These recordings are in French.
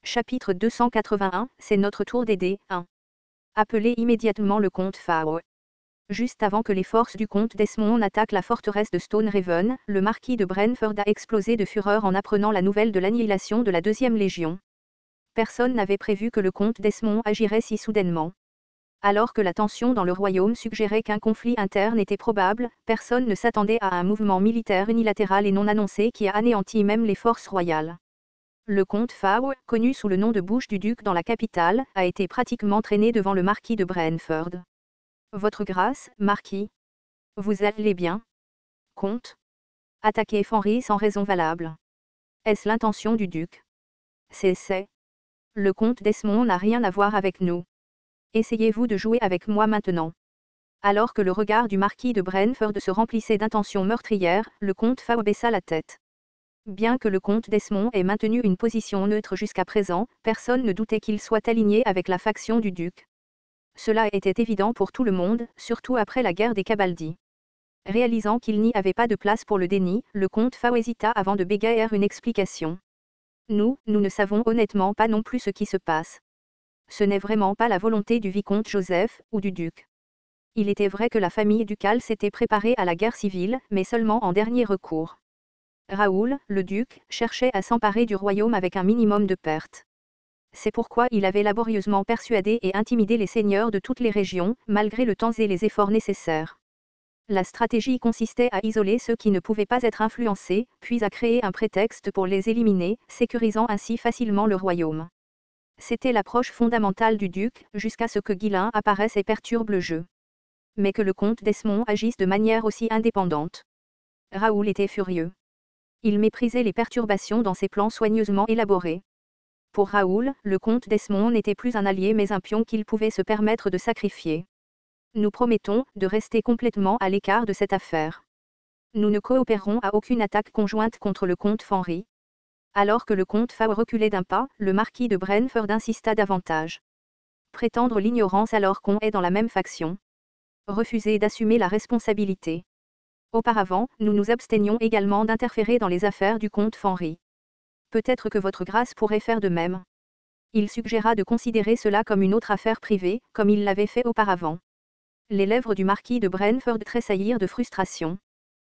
Chapitre 281, c'est notre tour d'aider. 1. Appelez immédiatement le comte Fao. Juste avant que les forces du comte Desmond n'attaquent la forteresse de Stonehaven, le marquis de Brentford a explosé de fureur en apprenant la nouvelle de l'annihilation de la 2e Légion. Personne n'avait prévu que le comte Desmond agirait si soudainement. Alors que la tension dans le royaume suggérait qu'un conflit interne était probable, personne ne s'attendait à un mouvement militaire unilatéral et non annoncé qui a anéanti même les forces royales. Le comte Fao, connu sous le nom de bouche du duc dans la capitale, a été pratiquement traîné devant le marquis de Brentford. Votre grâce, marquis. Vous allez bien? Comte? Attaquer Fenry sans raison valable. Est-ce l'intention du duc? C'est. Le comte Desmond n'a rien à voir avec nous. Essayez-vous de jouer avec moi maintenant. Alors que le regard du marquis de Brentford se remplissait d'intentions meurtrières, le comte Fao baissa la tête. Bien que le comte Desmond ait maintenu une position neutre jusqu'à présent, personne ne doutait qu'il soit aligné avec la faction du duc. Cela était évident pour tout le monde, surtout après la guerre des Cabaldi. Réalisant qu'il n'y avait pas de place pour le déni, le comte Fao hésita avant de bégayer une explication. Nous ne savons honnêtement pas non plus ce qui se passe. Ce n'est vraiment pas la volonté du vicomte Joseph, ou du duc. Il était vrai que la famille ducale s'était préparée à la guerre civile, mais seulement en dernier recours. Raoul, le duc, cherchait à s'emparer du royaume avec un minimum de pertes. C'est pourquoi il avait laborieusement persuadé et intimidé les seigneurs de toutes les régions, malgré le temps et les efforts nécessaires. La stratégie consistait à isoler ceux qui ne pouvaient pas être influencés, puis à créer un prétexte pour les éliminer, sécurisant ainsi facilement le royaume. C'était l'approche fondamentale du duc, jusqu'à ce que Guilain apparaisse et perturbe le jeu. Mais que le comte Desmond agisse de manière aussi indépendante. Raoul était furieux. Il méprisait les perturbations dans ses plans soigneusement élaborés. Pour Raoul, le comte Desmond n'était plus un allié mais un pion qu'il pouvait se permettre de sacrifier. Nous promettons de rester complètement à l'écart de cette affaire. Nous ne coopérerons à aucune attaque conjointe contre le comte Fenry. Alors que le comte Fao reculait d'un pas, le marquis de Brentford insista davantage. Prétendre l'ignorance alors qu'on est dans la même faction. Refuser d'assumer la responsabilité. Auparavant, nous nous abstenions également d'interférer dans les affaires du comte Fenry. Peut-être que votre grâce pourrait faire de même. Il suggéra de considérer cela comme une autre affaire privée, comme il l'avait fait auparavant. Les lèvres du marquis de Brentford tressaillirent de frustration.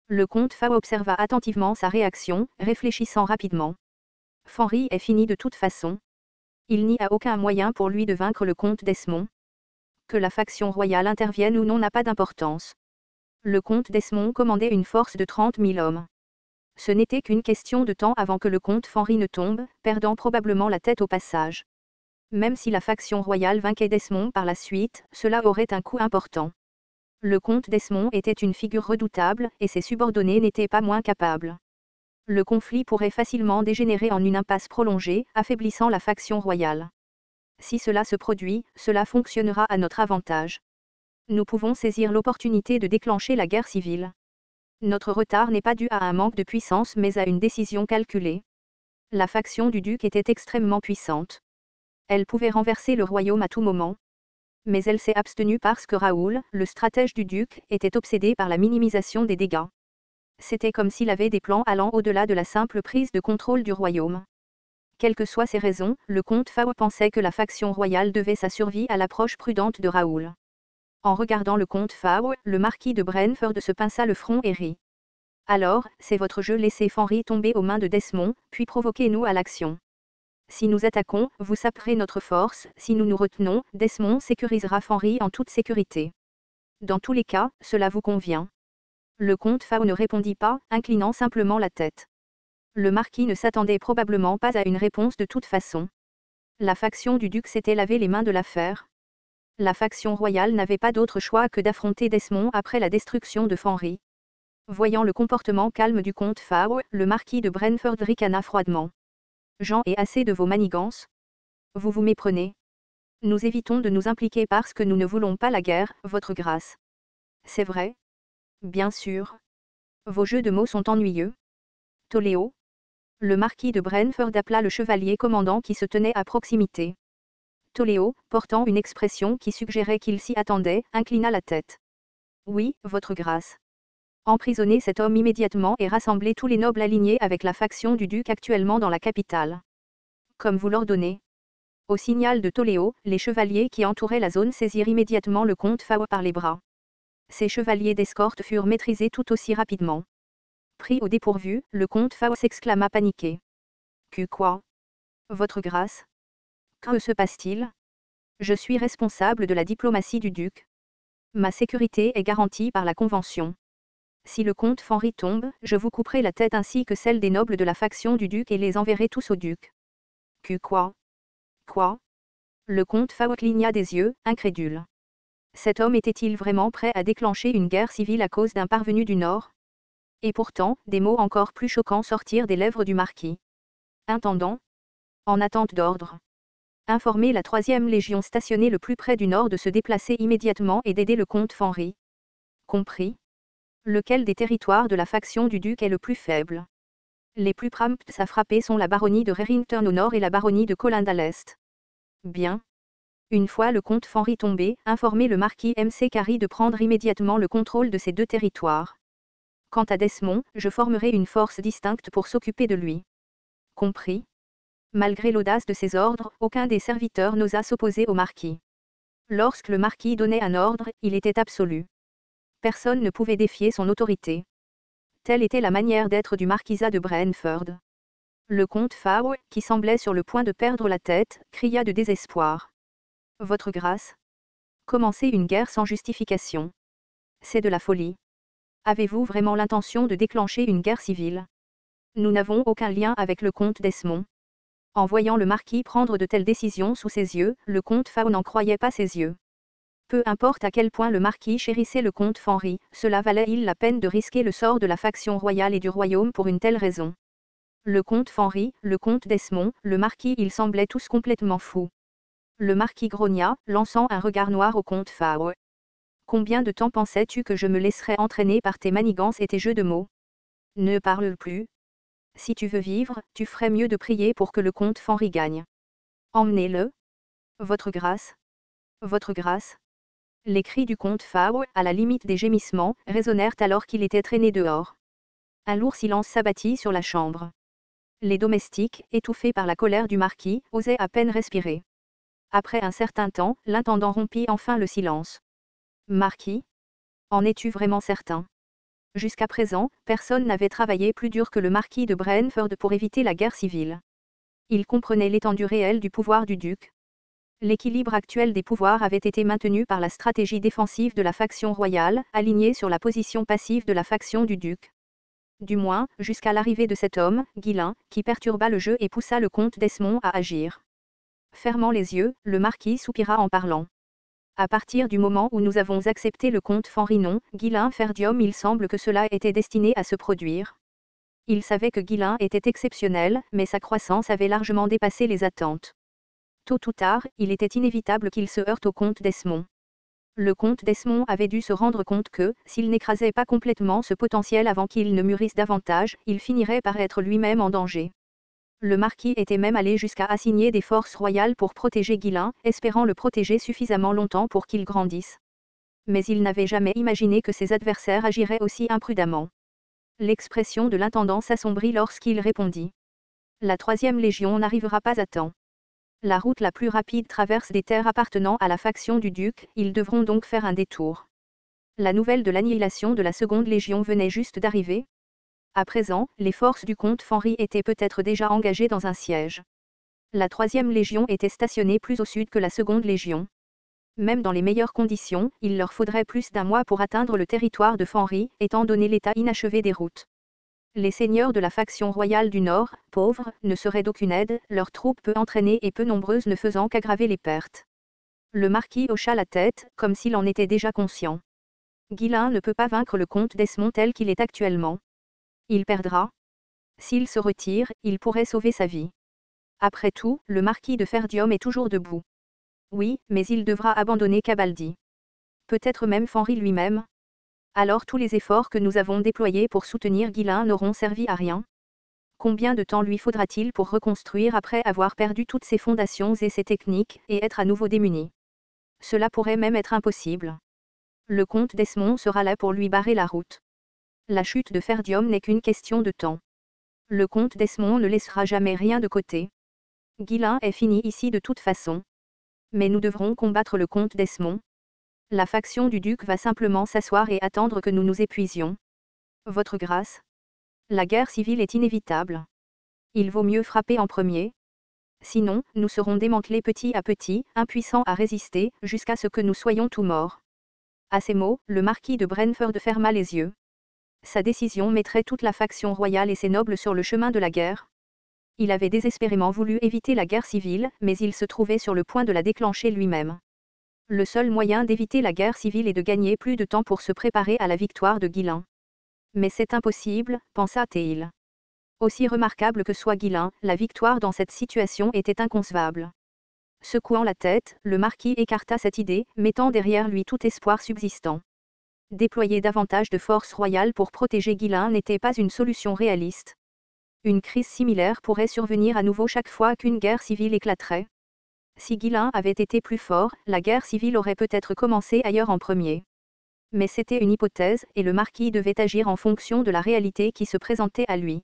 Le comte Fao observa attentivement sa réaction, réfléchissant rapidement. Fenry est fini de toute façon. Il n'y a aucun moyen pour lui de vaincre le comte Desmond. Que la faction royale intervienne ou non n'a pas d'importance. Le comte Desmond commandait une force de 30 000 hommes. Ce n'était qu'une question de temps avant que le comte Fenry ne tombe, perdant probablement la tête au passage. Même si la faction royale vainquait Desmond par la suite, cela aurait un coût important. Le comte Desmond était une figure redoutable, et ses subordonnés n'étaient pas moins capables. Le conflit pourrait facilement dégénérer en une impasse prolongée, affaiblissant la faction royale. Si cela se produit, cela fonctionnera à notre avantage. Nous pouvons saisir l'opportunité de déclencher la guerre civile. Notre retard n'est pas dû à un manque de puissance mais à une décision calculée. La faction du duc était extrêmement puissante. Elle pouvait renverser le royaume à tout moment. Mais elle s'est abstenue parce que Raoul, le stratège du duc, était obsédé par la minimisation des dégâts. C'était comme s'il avait des plans allant au-delà de la simple prise de contrôle du royaume. Quelles que soient ses raisons, le comte Fao pensait que la faction royale devait sa survie à l'approche prudente de Raoul. En regardant le comte Fao, le marquis de Brentford se pinça le front et rit. Alors, c'est votre jeu, laissez Fenry tomber aux mains de Desmond, puis provoquez-nous à l'action. Si nous attaquons, vous saperez notre force, si nous nous retenons, Desmond sécurisera Fenry en toute sécurité. Dans tous les cas, cela vous convient. Le comte Fao ne répondit pas, inclinant simplement la tête. Le marquis ne s'attendait probablement pas à une réponse de toute façon. La faction du duc s'était lavé les mains de l'affaire. La faction royale n'avait pas d'autre choix que d'affronter Desmond après la destruction de Fenry. Voyant le comportement calme du comte Fao, le marquis de Brentford ricana froidement. J'en ai assez de vos manigances. Vous vous méprenez. Nous évitons de nous impliquer parce que nous ne voulons pas la guerre, votre grâce. C'est vrai? Bien sûr. Vos jeux de mots sont ennuyeux. Toléo. Le marquis de Brentford appela le chevalier commandant qui se tenait à proximité. Toléo, portant une expression qui suggérait qu'il s'y attendait, inclina la tête. Oui, votre grâce. Emprisonnez cet homme immédiatement et rassemblez tous les nobles alignés avec la faction du duc actuellement dans la capitale. comme vous l'ordonnez. Au signal de Toléo, les chevaliers qui entouraient la zone saisirent immédiatement le comte Fao par les bras. Ces chevaliers d'escorte furent maîtrisés tout aussi rapidement. Pris au dépourvu, le comte Fao s'exclama paniqué. Quoi? Votre grâce? Que se passe-t-il? Je suis responsable de la diplomatie du duc. Ma sécurité est garantie par la Convention. Si le comte Fanry tombe, je vous couperai la tête ainsi que celle des nobles de la faction du duc et les enverrai tous au duc. Quoi? Quoi? Le comte Fao cligna des yeux, incrédule. Cet homme était-il vraiment prêt à déclencher une guerre civile à cause d'un parvenu du Nord? Et pourtant, des mots encore plus choquants sortirent des lèvres du marquis. Intendant, en attente d'ordre. Informer la 3e Légion stationnée le plus près du Nord de se déplacer immédiatement et d'aider le comte Fanry. Compris. Lequel des territoires de la faction du duc est le plus faible? Les plus prompts à frapper sont la baronnie de Rerington au nord et la baronnie de Colinde à l'est. Bien. Une fois le comte Fanry tombé, informez le marquis M.C. Carey de prendre immédiatement le contrôle de ces 2 territoires. Quant à Desmond, je formerai une force distincte pour s'occuper de lui. Compris. Malgré l'audace de ses ordres, aucun des serviteurs n'osa s'opposer au marquis. Lorsque le marquis donnait un ordre, il était absolu. Personne ne pouvait défier son autorité. Telle était la manière d'être du marquisat de Brentford. Le comte Fao, qui semblait sur le point de perdre la tête, cria de désespoir. Votre grâce? Commencer une guerre sans justification. C'est de la folie. Avez-vous vraiment l'intention de déclencher une guerre civile? Nous n'avons aucun lien avec le comte Desmond. En voyant le marquis prendre de telles décisions sous ses yeux, le comte Fao n'en croyait pas ses yeux. Peu importe à quel point le marquis chérissait le comte Fanry, cela valait-il la peine de risquer le sort de la faction royale et du royaume pour une telle raison? Le comte Fanry, le comte Desmond, le marquis, ils semblaient tous complètement fous. Le marquis grogna, lançant un regard noir au comte Fao. Combien de temps pensais-tu que je me laisserais entraîner par tes manigances et tes jeux de mots? Ne parle plus. Si tu veux vivre, tu ferais mieux de prier pour que le comte Fanry gagne. Emmenez-le. Votre grâce. Votre grâce. Les cris du comte Fao, à la limite des gémissements, résonnèrent alors qu'il était traîné dehors. Un lourd silence s'abattit sur la chambre. Les domestiques, étouffés par la colère du marquis, osaient à peine respirer. Après un certain temps, l'intendant rompit enfin le silence. Marquis? En es-tu vraiment certain? Jusqu'à présent, personne n'avait travaillé plus dur que le marquis de Brentford pour éviter la guerre civile. Il comprenait l'étendue réelle du pouvoir du duc. L'équilibre actuel des pouvoirs avait été maintenu par la stratégie défensive de la faction royale, alignée sur la position passive de la faction du duc. Du moins, jusqu'à l'arrivée de cet homme, Guillain, qui perturba le jeu et poussa le comte Desmond à agir. Fermant les yeux, le marquis soupira en parlant. À partir du moment où nous avons accepté le comte Fanry non, Guillain Ferdium, il semble que cela était destiné à se produire. Il savait que Guillain était exceptionnel, mais sa croissance avait largement dépassé les attentes. Tôt ou tard, il était inévitable qu'il se heurte au comte Desmond. Le comte Desmond avait dû se rendre compte que, s'il n'écrasait pas complètement ce potentiel avant qu'il ne mûrisse davantage, il finirait par être lui-même en danger. Le marquis était même allé jusqu'à assigner des forces royales pour protéger Guillain, espérant le protéger suffisamment longtemps pour qu'il grandisse. Mais il n'avait jamais imaginé que ses adversaires agiraient aussi imprudemment. L'expression de l'intendant s'assombrit lorsqu'il répondit. La 3e Légion n'arrivera pas à temps. La route la plus rapide traverse des terres appartenant à la faction du duc, ils devront donc faire un détour. La nouvelle de l'annihilation de la 2e Légion venait juste d'arriver. À présent, les forces du comte Fanry étaient peut-être déjà engagées dans un siège. La 3e Légion était stationnée plus au sud que la 2e Légion. Même dans les meilleures conditions, il leur faudrait plus d'1 mois pour atteindre le territoire de Fanry, étant donné l'état inachevé des routes. Les seigneurs de la faction royale du Nord, pauvres, ne seraient d'aucune aide, leurs troupes peu entraînées et peu nombreuses ne faisant qu'aggraver les pertes. Le marquis hocha la tête, comme s'il en était déjà conscient. Guillain ne peut pas vaincre le comte Desmond tel qu'il est actuellement. Il perdra. S'il se retire, il pourrait sauver sa vie. Après tout, le marquis de Ferdium est toujours debout. Oui, mais il devra abandonner Cabaldi. Peut-être même Fanry lui-même. Alors tous les efforts que nous avons déployés pour soutenir Guillain n'auront servi à rien. Combien de temps lui faudra-t-il pour reconstruire après avoir perdu toutes ses fondations et ses techniques, et être à nouveau démuni? Cela pourrait même être impossible. Le comte Desmond sera là pour lui barrer la route. La chute de Ferdium n'est qu'une question de temps. Le comte Desmond ne laissera jamais rien de côté. Guilain est fini ici de toute façon. Mais nous devrons combattre le comte d'Esmond. La faction du duc va simplement s'asseoir et attendre que nous nous épuisions. Votre grâce. La guerre civile est inévitable. Il vaut mieux frapper en premier. Sinon, nous serons démantelés petit à petit, impuissants à résister, jusqu'à ce que nous soyons tous morts. À ces mots, le marquis de Brentford ferma les yeux. Sa décision mettrait toute la faction royale et ses nobles sur le chemin de la guerre. Il avait désespérément voulu éviter la guerre civile, mais il se trouvait sur le point de la déclencher lui-même. Le seul moyen d'éviter la guerre civile est de gagner plus de temps pour se préparer à la victoire de Guilain. Mais c'est impossible, pensa Théil. Aussi remarquable que soit Guilain, la victoire dans cette situation était inconcevable. Secouant la tête, le marquis écarta cette idée, mettant derrière lui tout espoir subsistant. Déployer davantage de forces royales pour protéger Guilain n'était pas une solution réaliste. Une crise similaire pourrait survenir à nouveau chaque fois qu'une guerre civile éclaterait. Si Guilain avait été plus fort, la guerre civile aurait peut-être commencé ailleurs en premier. Mais c'était une hypothèse, et le marquis devait agir en fonction de la réalité qui se présentait à lui.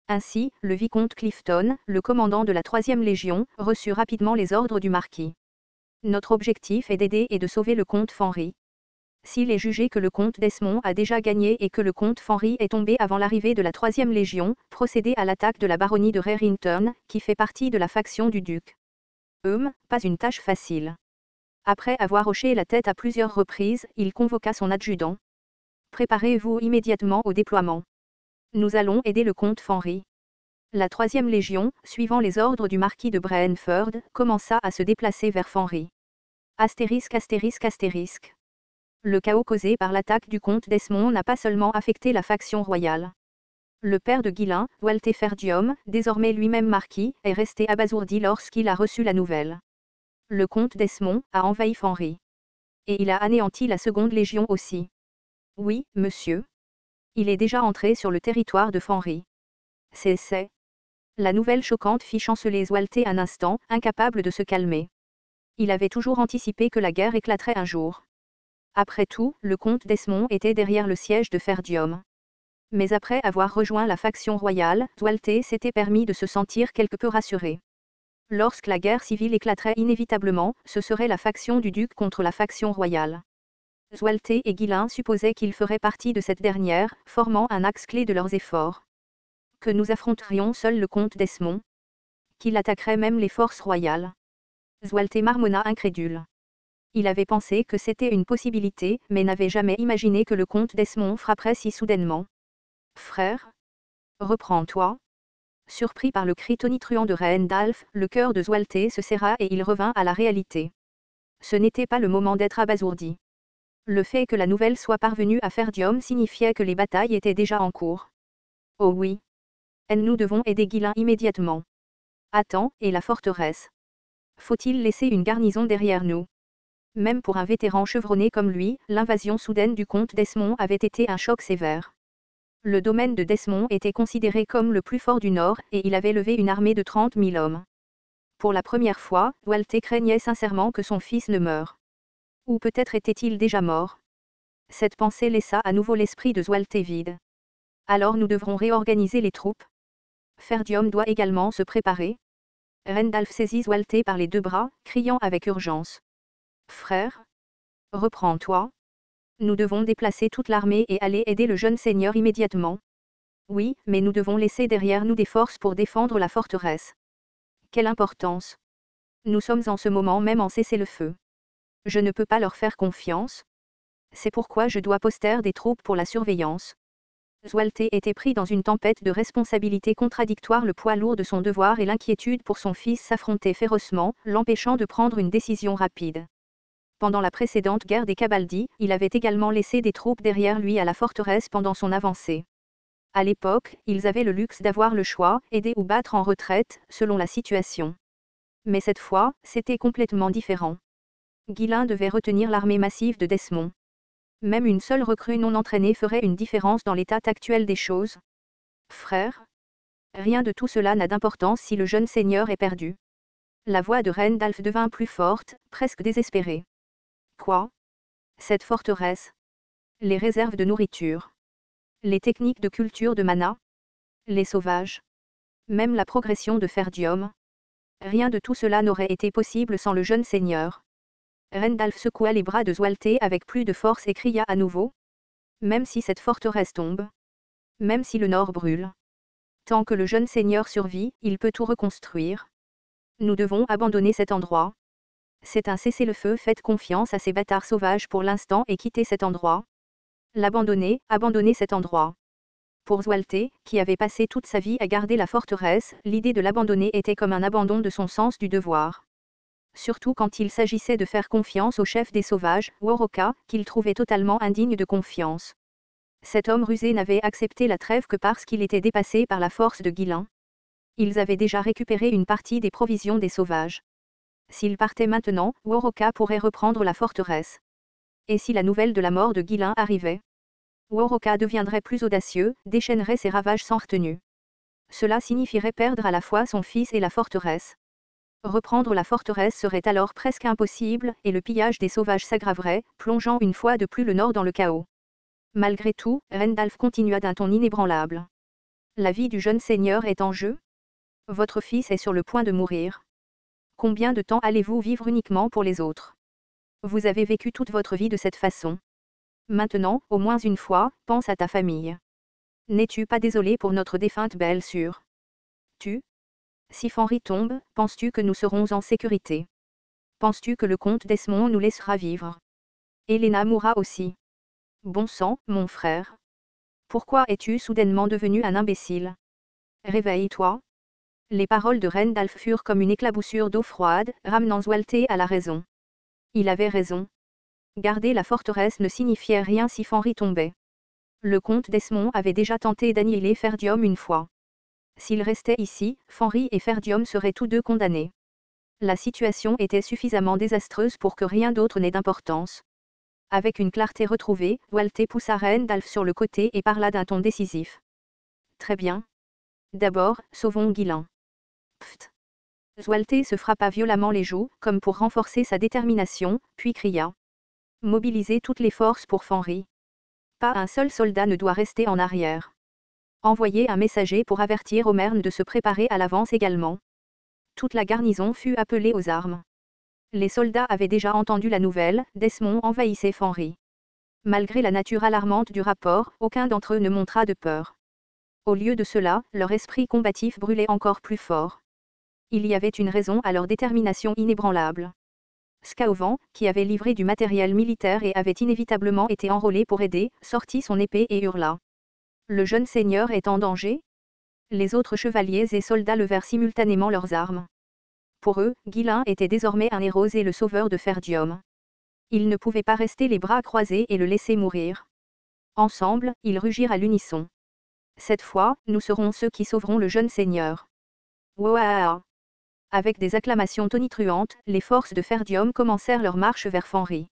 Ainsi, le vicomte Clifton, le commandant de la 3e Légion, reçut rapidement les ordres du marquis. Notre objectif est d'aider et de sauver le comte Fenry. S'il est jugé que le comte d'Esmond a déjà gagné et que le comte Fenry est tombé avant l'arrivée de la 3e Légion, procédez à l'attaque de la baronnie de Rarrington, qui fait partie de la faction du duc. Pas une tâche facile. Après avoir hoché la tête à plusieurs reprises, il convoqua son adjudant. Préparez-vous immédiatement au déploiement. Nous allons aider le comte Fenry. La 3e Légion, suivant les ordres du marquis de Brentford, commença à se déplacer vers Fenry. Astérisque astérisque astérisque. Le chaos causé par l'attaque du comte d'Esmond n'a pas seulement affecté la faction royale. Le père de Guilain, Walter Ferdium, désormais lui-même marquis, est resté abasourdi lorsqu'il a reçu la nouvelle. Le comte d'Esmond a envahi Fenry. Et il a anéanti la 2e Légion aussi. Oui, monsieur. Il est déjà entré sur le territoire de Fenry. C'est. La nouvelle choquante fit chanceler Walter un instant, incapable de se calmer. Il avait toujours anticipé que la guerre éclaterait un jour. Après tout, le comte d'Esmond était derrière le siège de Ferdium. Mais après avoir rejoint la faction royale, Walter s'était permis de se sentir quelque peu rassuré. Lorsque la guerre civile éclaterait inévitablement, ce serait la faction du duc contre la faction royale. Walter et Guilain supposaient qu'ils feraient partie de cette dernière, formant un axe clé de leurs efforts. Que nous affronterions seul le comte d'Esmond. Qu'il attaquerait même les forces royales. Walter marmonna incrédule. Il avait pensé que c'était une possibilité, mais n'avait jamais imaginé que le comte d'Esmond frapperait si soudainement. Frère, reprends-toi. Surpris par le cri tonitruant de Randalph, le cœur de Walter se serra et il revint à la réalité. Ce n'était pas le moment d'être abasourdi. Le fait que la nouvelle soit parvenue à Ferdium signifiait que les batailles étaient déjà en cours. Oh oui. Nous devons aider Guilain immédiatement. Attends, et la forteresse. Faut-il laisser une garnison derrière nous? Même pour un vétéran chevronné comme lui, l'invasion soudaine du comte d'Esmond avait été un choc sévère. Le domaine de Desmond était considéré comme le plus fort du Nord, et il avait levé une armée de 30 000 hommes. Pour la première fois, Walter craignait sincèrement que son fils ne meure. Ou peut-être était-il déjà mort. Cette pensée laissa à nouveau l'esprit de Walter vide. Alors nous devrons réorganiser les troupes. Ferdium doit également se préparer. Randalph saisit Walter par les 2 bras, criant avec urgence. Frère, reprends-toi. Nous devons déplacer toute l'armée et aller aider le jeune seigneur immédiatement. Oui, mais nous devons laisser derrière nous des forces pour défendre la forteresse. Quelle importance. Nous sommes en ce moment même en cessez-le-feu. Je ne peux pas leur faire confiance. C'est pourquoi je dois poster des troupes pour la surveillance. Walter était pris dans une tempête de responsabilités contradictoires. Le poids lourd de son devoir et l'inquiétude pour son fils s'affrontaient férocement, l'empêchant de prendre une décision rapide. Pendant la précédente guerre des Cabaldi, il avait également laissé des troupes derrière lui à la forteresse pendant son avancée. À l'époque, ils avaient le luxe d'avoir le choix, aider ou battre en retraite, selon la situation. Mais cette fois, c'était complètement différent. Guilain devait retenir l'armée massive de Desmond. Même une seule recrue non entraînée ferait une différence dans l'état actuel des choses. Frère, rien de tout cela n'a d'importance si le jeune seigneur est perdu. La voix de Randalph devint plus forte, presque désespérée. Quoi? Cette forteresse? Les réserves de nourriture? Les techniques de culture de mana? Les sauvages? Même la progression de Ferdium? Rien de tout cela n'aurait été possible sans le jeune seigneur. Rendalf secoua les bras de Zwalte avec plus de force et cria à nouveau. Même si cette forteresse tombe. Même si le nord brûle. Tant que le jeune seigneur survit, il peut tout reconstruire. Nous devons abandonner cet endroit. C'est un cessez-le-feu, faites confiance à ces bâtards sauvages pour l'instant et quittez cet endroit. L'abandonner, abandonner cet endroit. Pour Zwalte, qui avait passé toute sa vie à garder la forteresse, l'idée de l'abandonner était comme un abandon de son sens du devoir. Surtout quand il s'agissait de faire confiance au chef des sauvages, Woroka, qu'il trouvait totalement indigne de confiance. Cet homme rusé n'avait accepté la trêve que parce qu'il était dépassé par la force de Guilin. Ils avaient déjà récupéré une partie des provisions des sauvages. S'ils partaient maintenant, Woroka pourrait reprendre la forteresse. Et si la nouvelle de la mort de Guilin arrivait, Woroka deviendrait plus audacieux, déchaînerait ses ravages sans retenue. Cela signifierait perdre à la fois son fils et la forteresse. Reprendre la forteresse serait alors presque impossible, et le pillage des sauvages s'aggraverait, plongeant une fois de plus le nord dans le chaos. Malgré tout, Rendalf continua d'un ton inébranlable. La vie du jeune seigneur est en jeu. Votre fils est sur le point de mourir. Combien de temps allez-vous vivre uniquement pour les autres? Vous avez vécu toute votre vie de cette façon. Maintenant, au moins une fois, pense à ta famille. N'es-tu pas désolé pour notre défunte belle-sœur? Si Fenry tombe, penses-tu que nous serons en sécurité? Penses-tu que le comte d'Esmond nous laissera vivre? Helena mourra aussi. Bon sang, mon frère. Pourquoi es-tu soudainement devenu un imbécile? Réveille-toi. Les paroles de Rendalf furent comme une éclaboussure d'eau froide, ramenant Zwalte à la raison. Il avait raison. Garder la forteresse ne signifiait rien si Fenry tombait. Le comte d'Esmond avait déjà tenté d'annihiler Ferdium une fois. S'il restait ici, Fenry et Ferdium seraient tous deux condamnés. La situation était suffisamment désastreuse pour que rien d'autre n'ait d'importance. Avec une clarté retrouvée, Zwalte poussa Rendalf sur le côté et parla d'un ton décisif. Très bien. D'abord, sauvons Guilin. Pft. Zwalte se frappa violemment les joues, comme pour renforcer sa détermination, puis cria. Mobilisez toutes les forces pour Fenry. Pas un seul soldat ne doit rester en arrière. Envoyez un messager pour avertir Aumerne de se préparer à l'avance également. Toute la garnison fut appelée aux armes. Les soldats avaient déjà entendu la nouvelle, d'Esmond envahissait Fenry. Malgré la nature alarmante du rapport, aucun d'entre eux ne montra de peur. Au lieu de cela, leur esprit combatif brûlait encore plus fort. Il y avait une raison à leur détermination inébranlable. Scaovan, qui avait livré du matériel militaire et avait inévitablement été enrôlé pour aider, sortit son épée et hurla. Le jeune seigneur est en danger? Les autres chevaliers et soldats levèrent simultanément leurs armes. Pour eux, Guilin était désormais un héros et le sauveur de Ferdium. Ils ne pouvaient pas rester les bras croisés et le laisser mourir. Ensemble, ils rugirent à l'unisson. Cette fois, nous serons ceux qui sauveront le jeune seigneur. Ouah! Avec des acclamations tonitruantes, les forces de Ferdium commencèrent leur marche vers Fenry.